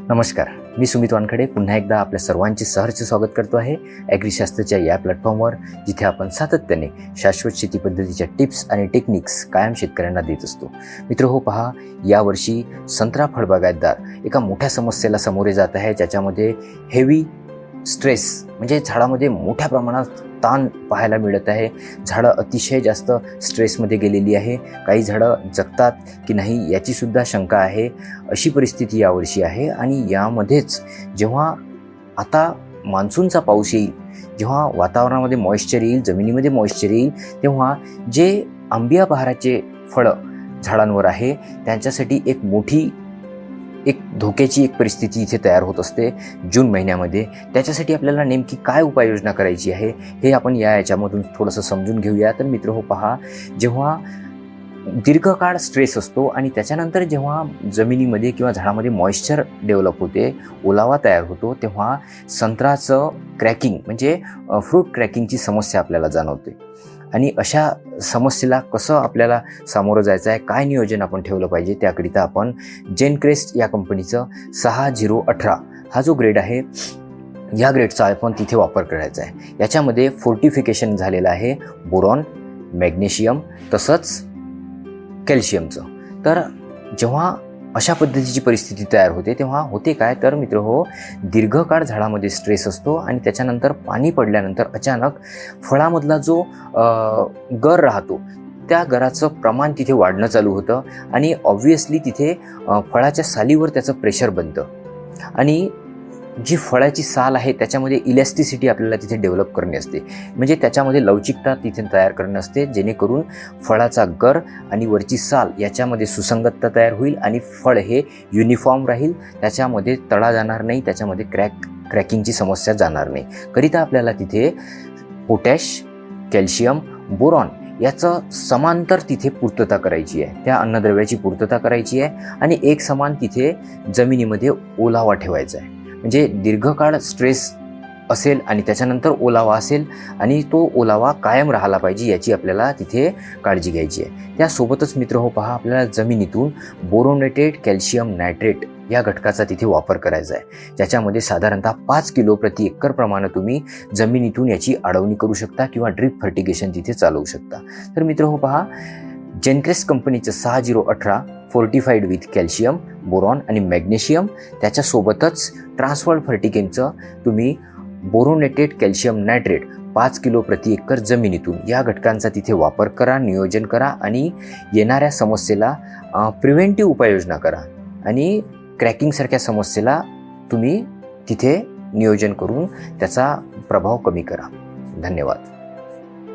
नमस्कार, मी सुमित वानखडे पुन्हा एकदा आपल्या सर्वांचे सहर्ष स्वागत करतो आहे ॲग्रीशास्त्रच्या या प्लॅटफॉर्मवर, जिथे आपण सातत्याने शाश्वत शेती पद्धतीच्या टिप्स आणि टेक्निक्स कायम शेतकऱ्यांना देत असतो. मित्रहो, पहा, यावर्षी संत्रा फळबागायतदार एका मोठ्या समस्येला सामोरे जात आहे, ज्याच्यामध्ये हेवी स्ट्रेस म्हणजे झाडामध्ये मोठ्या प्रमाणात ताण पाहायला मिळत आहे. झाडं अतिशय जास्त स्ट्रेसमध्ये गेलेली आहे. काही झाडं जगतात की नाही याची सुद्धा शंका आहे. अशी परिस्थिती यावर्षी आहे. आणि यामध्येच जेव्हा आता मान्सूनचा पाऊस येईल, जेव्हा वातावरणामध्ये मॉइश्चर येईल, जमिनीमध्ये मॉइश्चर येईल, तेव्हा जे आंबिया बहाराचे फळं झाडांवर आहे त्यांच्यासाठी एक धोक्याची एक परिस्थिती इथे तयार होत असते जून महिन्यामध्ये. त्याच्यासाठी आपल्याला नेमकी काय उपाययोजना करायची आहे हे आपण याच्यामधून थोडंसं समजून घेऊया. तर मित्रहो, पहा, जेव्हा दीर्घकाळ स्ट्रेस असतो आणि त्याच्यानंतर जेव्हा जमिनीमध्ये किंवा झाडामध्ये मॉइश्चर डेव्हलप होते, ओलावा तयार होतो, तेव्हा संत्र्याचं क्रॅकिंग म्हणजे फ्रूट क्रॅकिंगची समस्या आपल्याला जाणवते. आणि अशा समस्येला कसं आपल्याला सामोरं जायचं आहे, काय नियोजन आपण ठेवलं पाहिजे, त्याकरिता आपण जेनक्रेस्ट या कंपनीचं 6018 हा जो ग्रेड आहे, या ग्रेडचा आपण तिथे वापर करायचा आहे. याच्यामध्ये फोर्टिफिकेशन झालेलं आहे बोरॉन, मॅग्नेशियम तसंच कॅल्शियमचं. तर जेव्हा अशा पद्धतीची परिस्थिती तयार होते तेव्हा होते काय, तर मित्रहो, दीर्घकाळ झाडामध्ये स्ट्रेस असतो आणि त्याच्यानंतर पाणी पडल्यानंतर अचानक फळामधला जो गर राहतो त्या गराचं प्रमाण तिथे वाढणं चालू होतं आणि ऑब्व्हियसली तिथे फळाच्या सालीवर त्याचं प्रेशर बनतं आणि जी फळाची साल आहे त्याच्यामध्ये इलॅस्टिसिटी आपल्याला तिथे डेव्हलप करणे असते. म्हणजे त्याच्यामध्ये लवचिकता तिथे तयार करणे असते, जेणेकरून फळाचा गर आणि वरची साल याच्यामध्ये सुसंगतता तयार होईल आणि फळ हे युनिफॉर्म राहील, त्याच्यामध्ये तडा जाणार नाही, त्याच्यामध्ये क्रॅकिंगची समस्या जाणार नाही. करिता आपल्याला तिथे पोटॅश, कॅल्शियम, बोरॉन याचं समांतर तिथे पूर्तता करायची आहे. त्या अन्नद्रव्याची पूर्तता करायची आहे आणि एक समान तिथे जमिनीमध्ये ओलावा ठेवायचा आहे. म्हणजे दीर्घकाळ स्ट्रेस असेल आणि त्याच्यानंतर ओलावा असेल आणि तो ओलावा कायम राहिला पाहिजे याची आपल्याला तिथे काळजी घ्यायची आहे. त्यासोबतच मित्रहो, पहा, आपल्याला जमिनीतून बोरोनेटेड कॅल्शियम नायट्रेट या घटकाचा तिथे वापर करायचा आहे, ज्याच्यामध्ये साधारणतः 5 किलो प्रति एकर प्रमाणे तुम्ही जमिनीतून याची अडवणी करू शकता किंवा ड्रिप फर्टिगेशन तिथे चालवू शकता. तर मित्रहो, पहा, जेनक्रेस्ट कंपनीचं 6018 फोर्टिफाईड विथ कॅल्शियम, बोरॉन आणि मॅग्नेशियम, त्याच्यासोबतच ट्रान्सफर्ड फर्टिगेनचं तुम्ही बोरोनेटेड कॅल्शियम नायट्रेट 5 किलो प्रति एकर जमिनीतून या घटकांचा तिथे वापर करा, नियोजन करा आणि येणाऱ्या समस्येला प्रिव्हेंटिव्ह उपाययोजना करा आणि क्रॅकिंगसारख्या समस्येला तुम्ही तिथे नियोजन करून त्याचा प्रभाव कमी करा. धन्यवाद.